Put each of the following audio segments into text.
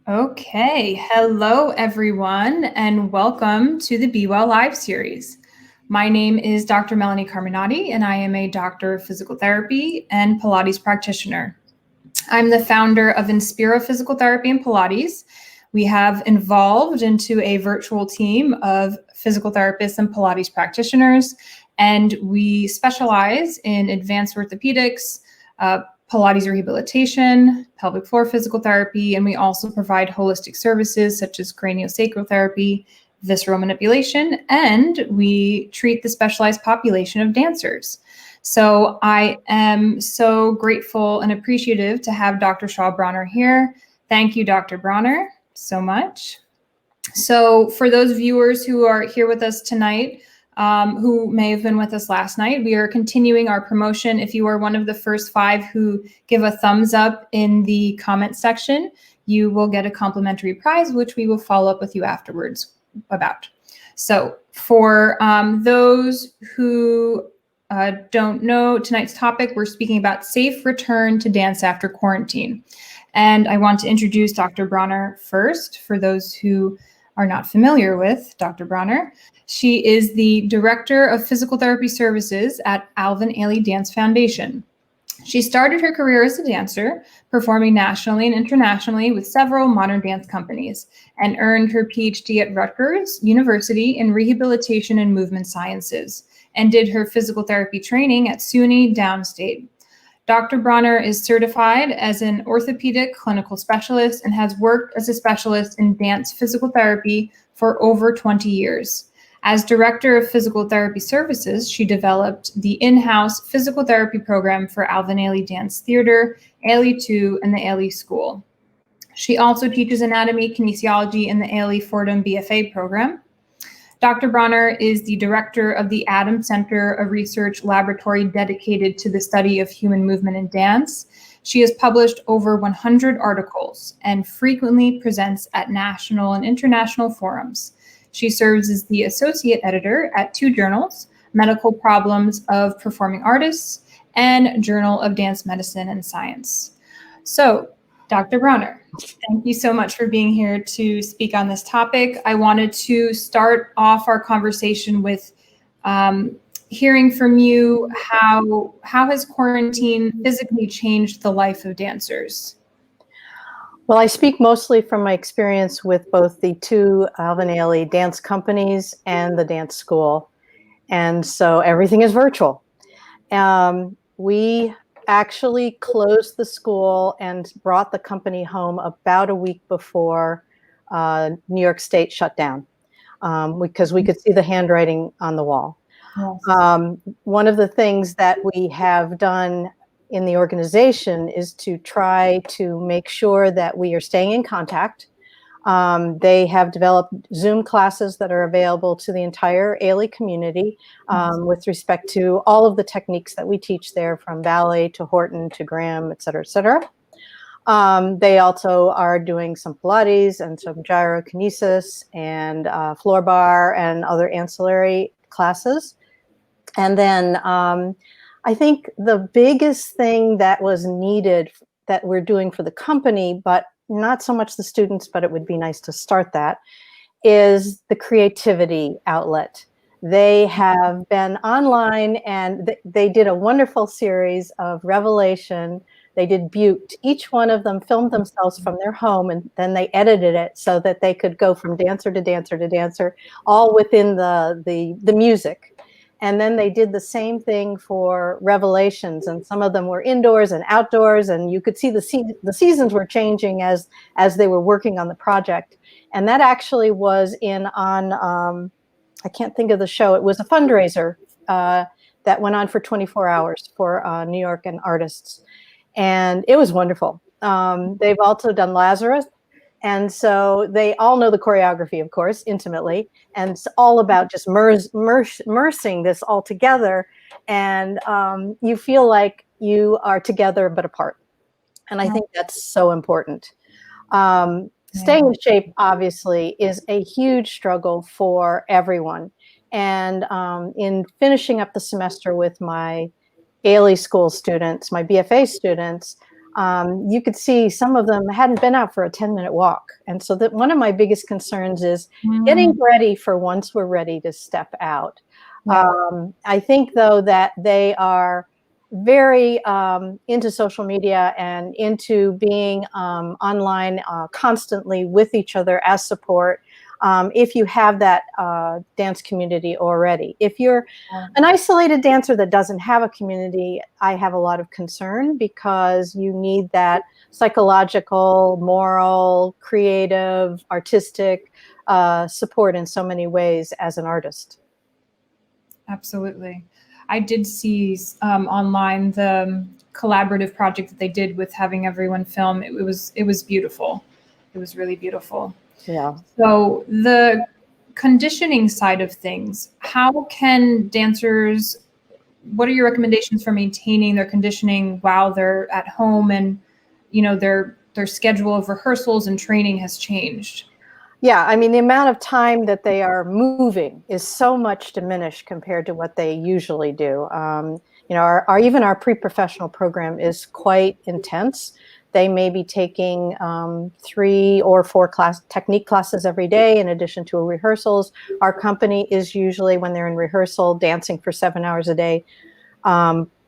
Okay, hello everyone, and welcome to the Be Well Live series. My name is Dr. Melanie Carminati, and I am a doctor of physical therapy and Pilates practitioner. I'm the founder of Inspira Physical Therapy and Pilates. We have evolved into a virtual team of physical therapists and Pilates practitioners, and we specialize in advanced orthopedics, Pilates rehabilitation, pelvic floor physical therapy, and we also provide holistic services such as craniosacral therapy, visceral manipulation, and we treat the specialized population of dancers. So I am so grateful and appreciative to have Dr. Bronner here. Thank you, Dr. Bronner, so much. So for those viewers who are here with us tonight, who may have been with us last night, we are continuing our promotion. If you are one of the first 5 who give a thumbs up in the comment section, you will get a complimentary prize, which we will follow up with you afterwards about. So for those who don't know tonight's topic, we're speaking about safe return to dance after quarantine. And I want to introduce Dr. Bronner first, for those who are not familiar with Dr. Bronner. She is the Director of Physical Therapy Services at Alvin Ailey Dance Foundation. She started her career as a dancer, performing nationally and internationally with several modern dance companies, and earned her PhD at Rutgers University in Rehabilitation and Movement Sciences, and did her physical therapy training at SUNY Downstate. Dr. Bronner is certified as an orthopedic clinical specialist and has worked as a specialist in dance physical therapy for over 20 years. As Director of Physical Therapy Services, she developed the in-house physical therapy program for Alvin Ailey Dance Theater, Ailey 2, and the Ailey School. She also teaches anatomy, kinesiology in the Ailey Fordham BFA program. Dr. Bronner is the director of the IADMS Center, a research laboratory dedicated to the study of human movement in dance. She has published over 100 articles and frequently presents at national and international forums. She serves as the associate editor at 2 journals, Medical Problems of Performing Artists and Journal of Dance Medicine and Science. So, Dr. Bronner, thank you so much for being here to speak on this topic. I wanted to start off our conversation with hearing from you how has quarantine physically changed the life of dancers? Well, I speak mostly from my experience with both the 2 Alvin Ailey dance companies and the dance school. And so everything is virtual. We actually closed the school and brought the company home about a week before New York State shut down because we could see the handwriting on the wall. Yes. One of the things that we have done in the organization is to try to make sure that we are staying in contact. They have developed Zoom classes that are available to the entire Ailey community with respect to all of the techniques that we teach there, from ballet to Horton to Graham, et cetera, et cetera. They also are doing some Pilates and some gyrokinesis and floor bar and other ancillary classes. And then I think the biggest thing that was needed that we're doing for the company, but not so much the students, but it would be nice to start that, is the creativity outlet. They have been online and they did a wonderful series of Revelation. They did Butte. Each one of them filmed themselves from their home, and then they edited it so that they could go from dancer to dancer to dancer, all within the music. And then they did the same thing for Revelations, and some of them were indoors and outdoors, and you could see the seasons were changing as they were working on the project. And that actually was on I can't think of the show. It was a fundraiser that went on for 24 hours for New York and artists, and it was wonderful. They've also done Lazarus. And so they all know the choreography, of course, intimately. And it's all about just immersing this all together. And you feel like you are together but apart. And I think that's so important. Staying in shape, obviously, is a huge struggle for everyone. And in finishing up the semester with my Ailey School students, my BFA students, you could see some of them hadn't been out for a 10-minute walk. And so that one of my biggest concerns is getting ready for once we're ready to step out. I think, though, that they are very into social media and into being online constantly with each other as support. If you have that dance community already. If you're an isolated dancer that doesn't have a community, I have a lot of concern, because you need that psychological, moral, creative, artistic support in so many ways as an artist. Absolutely. I did see online the collaborative project that they did with having everyone film. It was beautiful. It was really beautiful. Yeah. So the conditioning side of things, how can dancers, what are your recommendations for maintaining their conditioning while they're at home and, their schedule of rehearsals and training has changed? Yeah, I mean, the amount of time that they are moving is so much diminished compared to what they usually do. Even our pre-professional program is quite intense. They may be taking 3 or 4 technique classes every day in addition to rehearsals. Our company is usually, when they're in rehearsal, dancing for 7 hours a day,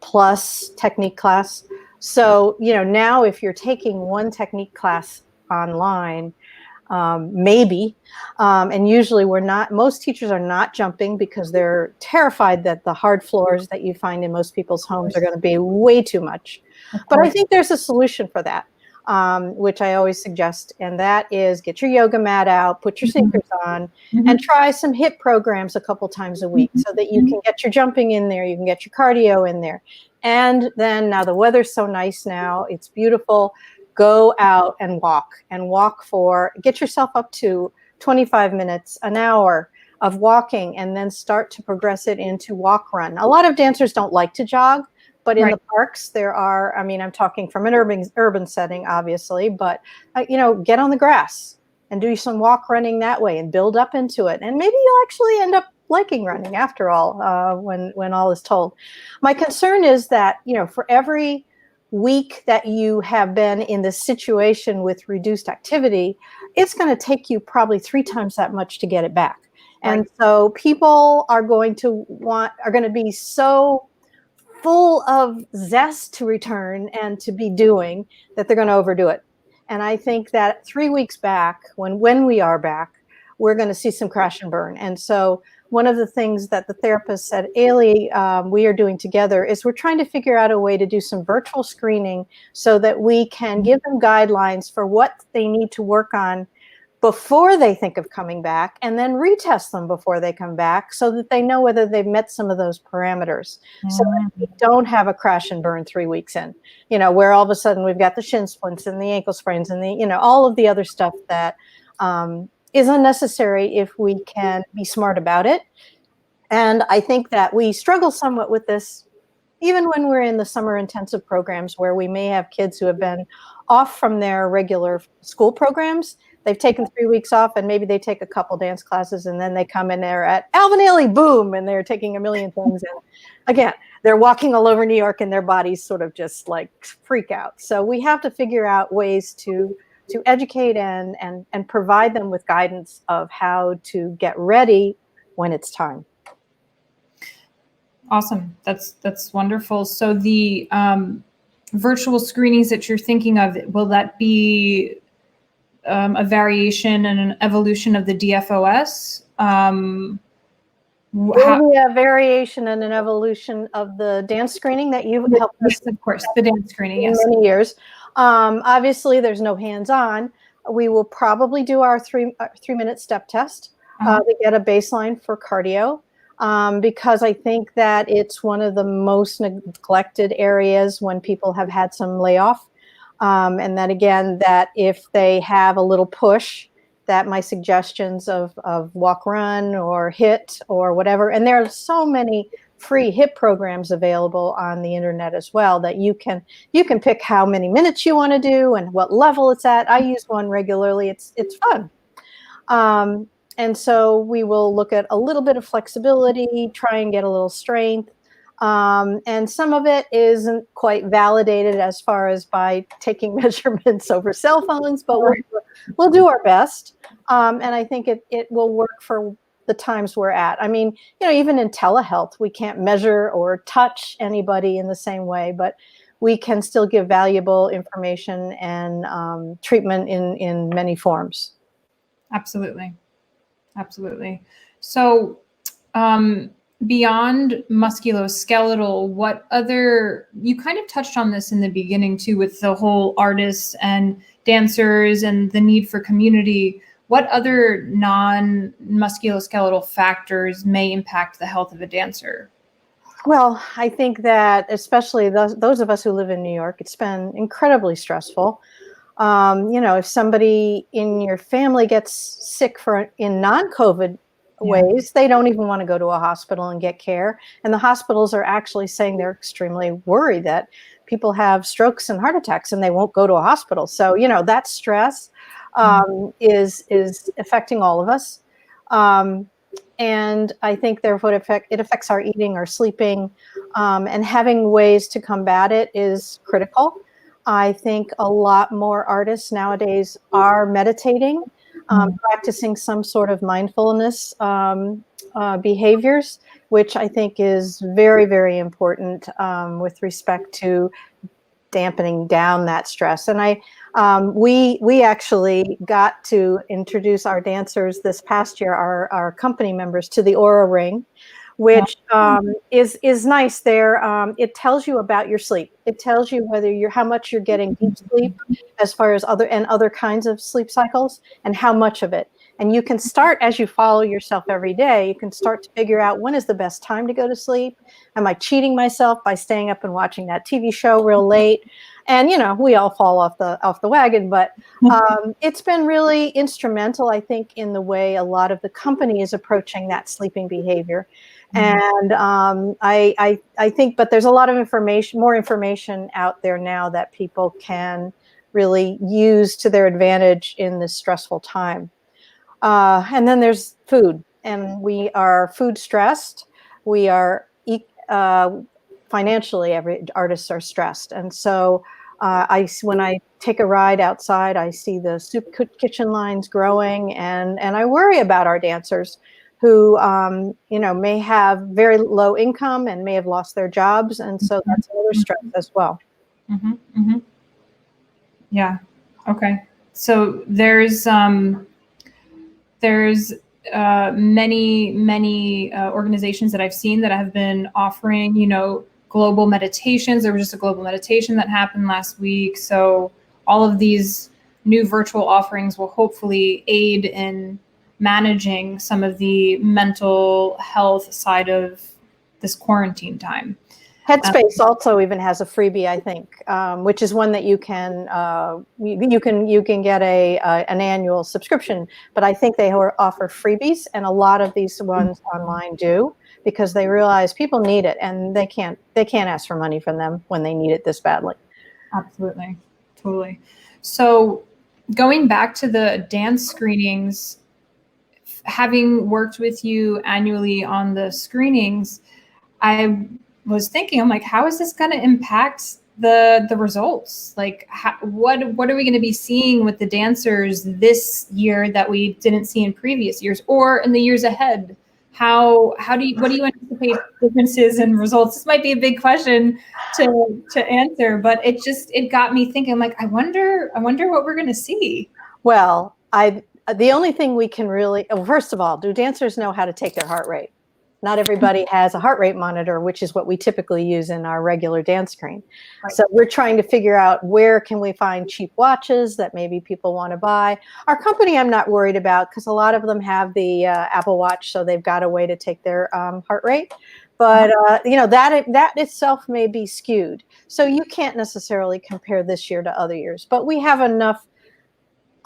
plus technique class. So, now if you're taking one technique class online, maybe. And usually most teachers are not jumping because they're terrified that the hard floors that you find in most people's homes are going to be way too much. But I think there's a solution for that, which I always suggest. And that is, get your yoga mat out, put your sneakers on, and try some HIIT programs a couple times a week so that you can get your jumping in there, you can get your cardio in there. And then, now the weather's so nice now, it's beautiful. Go out and walk get yourself up to 25 minutes, an hour of walking, and then start to progress it into walk run. A lot of dancers don't like to jog, but in the parks there are, I'm talking from an urban setting, obviously, but get on the grass and do some walk running that way and build up into it. And maybe you'll actually end up liking running after all, when all is told. My concern is that, for every week that you have been in this situation with reduced activity, it's going to take you probably 3 times that much to get it back. And so people are going to be so full of zest to return and to be doing that they're going to overdo it. And I think that 3 weeks back, when we are back, we're going to see some crash and burn. And so one of the things that the therapists at Ailey, we are doing together, is we're trying to figure out a way to do some virtual screening so that we can give them guidelines for what they need to work on before they think of coming back, and then retest them before they come back so that they know whether they've met some of those parameters, so that we don't have a crash and burn 3 weeks in, where all of a sudden we've got the shin splints and the ankle sprains and all of the other stuff that is unnecessary if we can be smart about it. And I think that we struggle somewhat with this even when we're in the summer intensive programs, where we may have kids who have been off from their regular school programs. They've taken 3 weeks off, and maybe they take a couple dance classes, and then they come in there at Alvin Ailey, boom, and they're taking a million things. And again, they're walking all over New York, and their bodies sort of just like freak out. So we have to figure out ways to educate and provide them with guidance of how to get ready when it's time. Awesome. That's wonderful. So the virtual screenings that you're thinking of, will that be a variation and an evolution of the DFOS? Will be a variation and an evolution of the dance screening that you've helped us. Yes, of course, the dance screening, yes. Many years. Obviously, there's no hands-on. We will probably do our 3-minute step test to get a baseline for cardio, because I think that it's one of the most neglected areas when people have had some layoff. And then again, that if they have a little push, that my suggestions of walk run or HIIT or whatever, and there are so many free HIIT programs available on the internet as well, that you can pick how many minutes you want to do and what level it's at. I use one regularly. It's fun. And so we will look at a little bit of flexibility, try and get a little strength. And some of it isn't quite validated as far as by taking measurements over cell phones, but we'll do our best. And I think it will work for the times we're at. I mean, even in telehealth, we can't measure or touch anybody in the same way, but we can still give valuable information and treatment in many forms. Absolutely. Absolutely. So, beyond musculoskeletal, what other, you kind of touched on this in the beginning too, with the whole artists and dancers and the need for community. What other non-musculoskeletal factors may impact the health of a dancer? Well, I think that especially those of us who live in New York, it's been incredibly stressful. If somebody in your family gets sick in non-COVID ways, they don't even want to go to a hospital and get care. And the hospitals are actually saying they're extremely worried that people have strokes and heart attacks and they won't go to a hospital. So, that stress is affecting all of us. And I think therefore it affects our eating, our sleeping, and having ways to combat it is critical. I think a lot more artists nowadays are meditating, practicing some sort of mindfulness behaviors, which I think is very, very important with respect to dampening down that stress. And we actually got to introduce our dancers this past year, our company members, to the Aura Ring, which is nice. There, it tells you about your sleep. It tells you how much you're getting deep sleep, as far as other kinds of sleep cycles, and how much of it. And you can start, as you follow yourself every day, you can start to figure out when is the best time to go to sleep. Am I cheating myself by staying up and watching that TV show real late? And we all fall off the wagon, but it's been really instrumental, I think, in the way a lot of the company is approaching that sleeping behavior. And I think, but there's a lot of more information out there now that people can really use to their advantage in this stressful time. And then there's food, and we are food stressed. We are financially, every artists are stressed. And so when I take a ride outside, I see the soup kitchen lines growing, and I worry about our dancers who, may have very low income and may have lost their jobs. And so that's another stress as well. Mm-hmm. Mm-hmm. Yeah. Okay. So there's many organizations that I've seen that have been offering, global meditations. There was just a global meditation that happened last week. So all of these new virtual offerings will hopefully aid in managing some of the mental health side of this quarantine time. Headspace also even has a freebie, I think, which is one that you can get an annual subscription. But I think they offer freebies, and a lot of these ones online do, because they realize people need it, and they can't ask for money from them when they need it this badly. Absolutely, totally. So going back to the dance screenings, having worked with you annually on the screenings, I was thinking, I'm like, how is this going to impact the results? Like, what are we going to be seeing with the dancers this year that we didn't see in previous years, or in the years ahead? What do you anticipate differences in results? This might be a big question to answer, but it got me thinking. I'm like, I wonder what we're going to see. Well, the only thing we can really, first of all, do dancers know how to take their heart rate? Not everybody has a heart rate monitor, which is what we typically use in our regular dance screen. Right. So we're trying to figure out where can we find cheap watches that maybe people want to buy. Our company, I'm not worried about, because a lot of them have the Apple Watch, so they've got a way to take their heart rate. But that itself may be skewed. So you can't necessarily compare this year to other years. But we have enough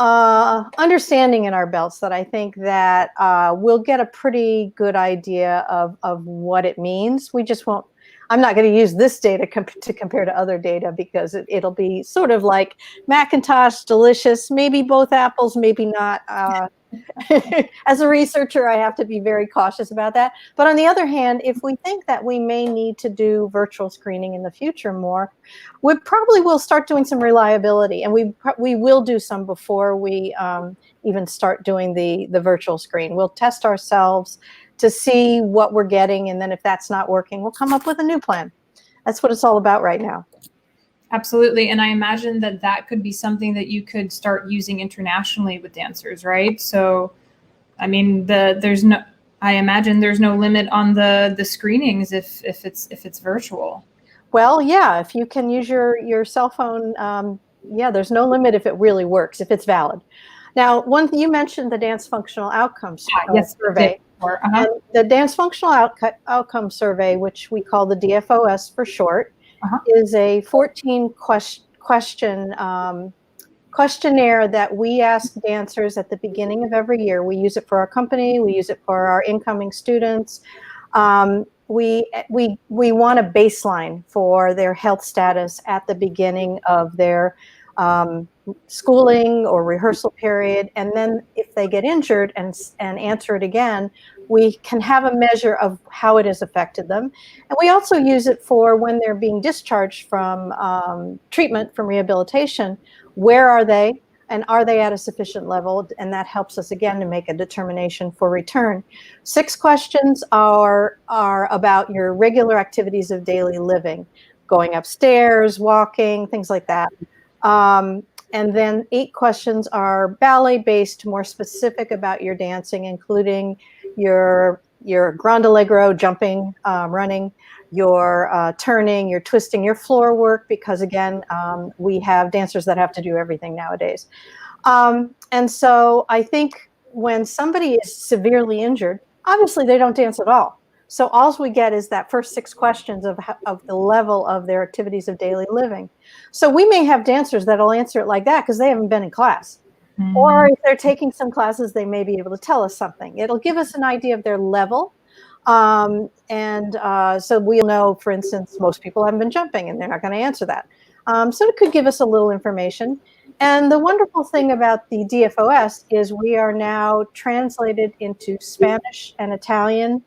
understanding in our belts that I think that we'll get a pretty good idea of what it means. We just won't. I'm not going to use this data to compare to other data, because it'll be sort of like Macintosh, delicious, maybe both apples, maybe not. As a researcher, I have to be very cautious about that. But on the other hand, if we think that we may need to do virtual screening in the future more, we probably will start doing some reliability, and we will do some before we even start doing the virtual screen. We'll test ourselves to see what we're getting, and then if that's not working, we'll come up with a new plan. That's what it's all about right now. Absolutely. And I imagine that that could be something that you could start using internationally with dancers, right? So, I mean, I imagine there's no limit on the screenings if it's virtual. Well, yeah, if you can use your cell phone, yeah, there's no limit if it really works, if it's valid. Now, you mentioned the Dance Functional Outcomes Survey. And the Dance Functional Outcome Survey, which we call the DFOS for short, is a 14 question questionnaire that we ask dancers at the beginning of every year. We use it for our company. We use it for our incoming students. We want a baseline for their health status at the beginning of their schooling or rehearsal period, and then if they get injured and answer it again, we can have a measure of how it has affected them. And we also use it for when they're being discharged from treatment, from rehabilitation. Where are they, and are they at a sufficient level? And that helps us again to make a determination for return. 6 questions are about your regular activities of daily living, going upstairs, walking, things like that. And then 8 questions are ballet-based, more specific about your dancing, including your grand allegro, jumping, running, your turning, your twisting, your floor work, because again, we have dancers that have to do everything nowadays. And so I think when somebody is severely injured, obviously they don't dance at all. So all we get is that first 6 questions of the level of their activities of daily living. So we may have dancers that'll answer it like that because they haven't been in class. Mm-hmm. Or if they're taking some classes, they may be able to tell us something. It'll give us an idea of their level. So we'll know, for instance, most people haven't been jumping and they're not going to answer that. So it could give us a little information. And the wonderful thing about the DFOS is we are now translated into Spanish and Italian.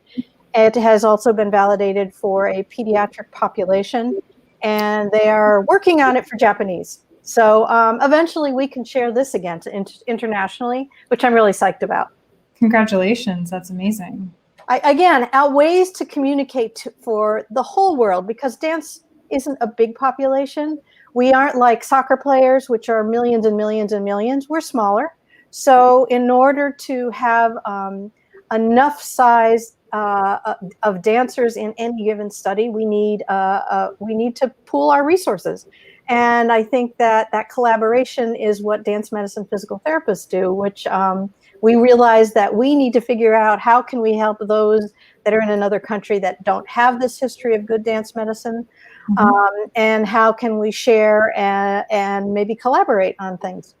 It has also been validated for a pediatric population, and they are working on it for Japanese. So eventually we can share this again internationally, which I'm really psyched about. Congratulations. That's amazing. Again, ways to communicate for the whole world, because dance isn't a big population. We aren't like soccer players, which are millions and millions and millions. We're smaller. So in order to have enough size of dancers in any given study, we need to pool our resources. And I think that collaboration is what dance medicine physical therapists do, which we realize that we need to figure out how can we help those that are in another country that don't have this history of good dance medicine, and how can we share and maybe collaborate on things.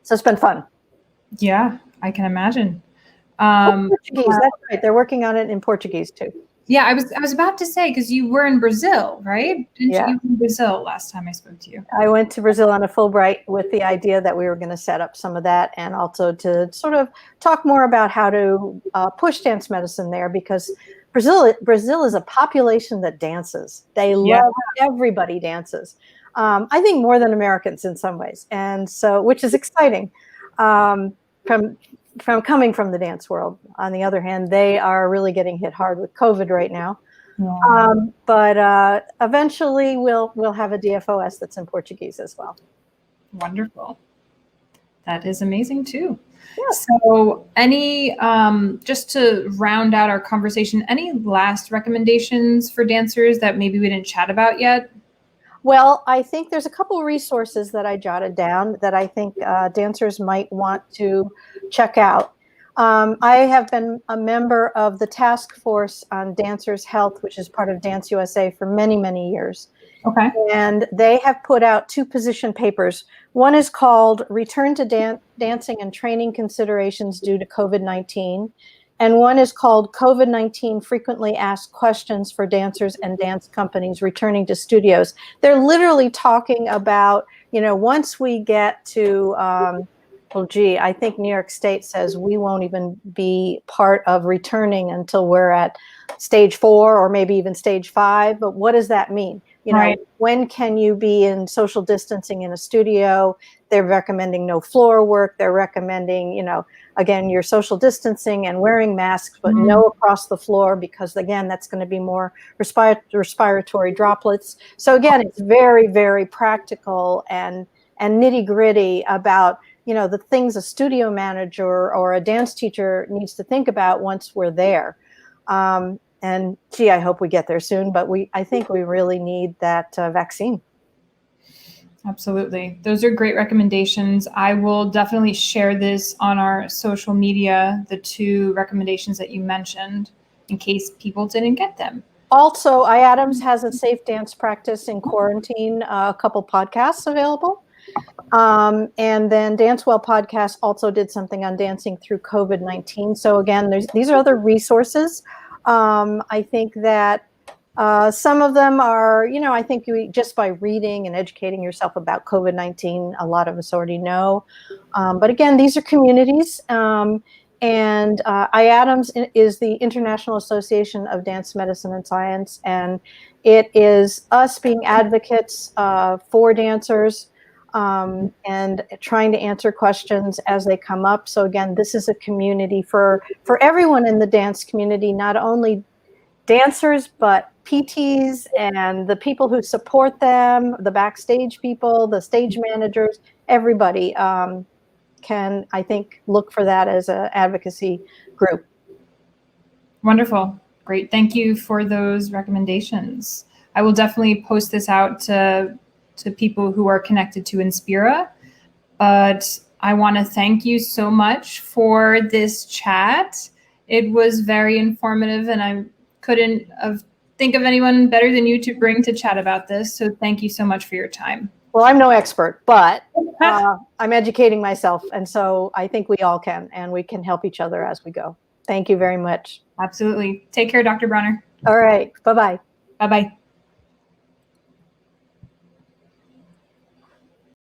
So it's been fun. Yeah, I can imagine. Portuguese, that's right. They're working on it in Portuguese too. Yeah, I was about to say, because you were in Brazil, right? Didn't you were in Brazil last time I spoke to you? I went to Brazil on a Fulbright with the idea that we were going to set up some of that, and also to sort of talk more about how to push dance medicine there, because Brazil is a population that dances. They love, everybody dances. I think more than Americans in some ways, and so, which is exciting. From coming from the dance world. On the other hand, they are really getting hit hard with COVID right now. Yeah. But eventually we'll have a DFOS that's in Portuguese as well. Wonderful. That is amazing too. Yeah. So any, just to round out our conversation, any last recommendations for dancers that maybe we didn't chat about yet? Well, I think there's a couple of resources that I jotted down that I think dancers might want to check out. I have been a member of the task force on dancers' health, which is part of Dance USA, for many, many years. Okay. And they have put out 2 position papers. One is called Return to Dancing and Training Considerations Due to COVID-19. And one is called COVID-19 Frequently Asked Questions for Dancers and Dance Companies Returning to Studios. They're literally talking about, once we get to Well, gee, I think New York State says we won't even be part of returning until we're at stage 4 or maybe even stage 5. But what does that mean? You know, Right. when can you be in social distancing in a studio? They're recommending no floor work. They're recommending, again, your social distancing and wearing masks, but no across the floor, because again, that's going to be more respiratory droplets. So again, it's very, very practical and nitty gritty about, the things a studio manager or a dance teacher needs to think about once we're there. And gee, I hope we get there soon, but I think we really need that vaccine. Absolutely. Those are great recommendations. I will definitely share this on our social media, the 2 recommendations that you mentioned, in case people didn't get them. Also, IADMS has a safe dance practice in quarantine, a couple podcasts available. And then DanceWell Podcast also did something on dancing through COVID-19. So again, these are other resources. I think that some of them are, I think just by reading and educating yourself about COVID-19, a lot of us already know. But again, these are communities. And IADMS is the International Association of Dance Medicine and Science. And it is us being advocates for dancers, and trying to answer questions as they come up. So again, this is a community for everyone in the dance community, not only dancers, but PTs and the people who support them, the backstage people, the stage managers, everybody can, I think, look for that as an advocacy group. Wonderful. Great. Thank you for those recommendations. I will definitely post this out to people who are connected to Inspira. But I want to thank you so much for this chat. It was very informative, and I couldn't think of anyone better than you to bring to chat about this. So thank you so much for your time. Well, I'm no expert, but I'm educating myself. And so I think we all can, and we can help each other as we go. Thank you very much. Absolutely. Take care, Dr. Bronner. All right. Bye-bye. Bye-bye.